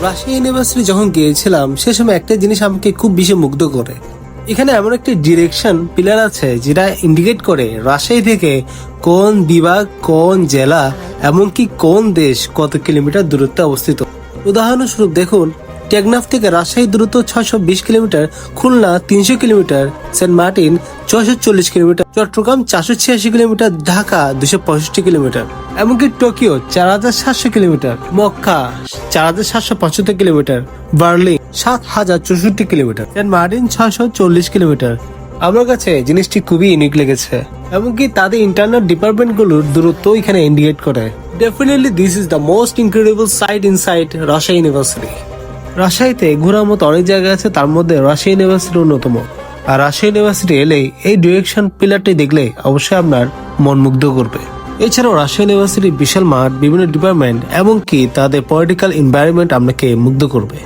Rajshahi university যখন গিয়েছিলাম সে সময় একটা জিনিস আমাকে খুব বেশি মুগ্ধ করে। এখানে এমন একটি ডিরেকশন পিলার আছে যেটা ইন্ডিকেট করে রাজশাহী থেকে কোন বিভাগ, কোন জেলা, এমনকি কোন দেশ কত কিলোমিটার দূরত্বে অবস্থিত। উদাহরণস্বরূপ দেখুন, টেকনাফ থেকে রাজশাহী দূরত্ব 620 kilometre, Khulna 300 kilometre, Saint Martin 640 kilometre, Chattogram 486 kilometre, Dhaka 265 kilometre, এমনকি Tokyo 4700 kilometre, Mecca 4775 kilometre, Berlin 7064 kilometre, Saint Martin 640 kilometre. আমার কাছে জিনিসটি খুবই ইউনিক লেগেছে, এমনকি তাদের ইন্টারনাল ডিপার্টমেন্ট গুলোর দূরত্ব এখানে ইন্ডিকেট করে। Definitely this is the most incredible site inside Rajshahi university. রাজশাহীতে ঘোরার মতো অনেক জায়গা আছে, তার মধ্যে রাজশাহী ইউনিভার্সিটি অন্যতম। আর রাজশাহী ইউনিভার্সিটি এলেই এই ডিরেকশন পিলারটি দেখলে অবশ্যই আপনার মন মুগ্ধ করবে। এছাড়াও রাজশাহী ইউনিভার্সিটির বিশাল মাঠ, বিভিন্ন ডিপার্টমেন্ট, এমনকি তাদের পলিটিক্যাল এনভায়রনমেন্ট আপনাকে মুগ্ধ করবে।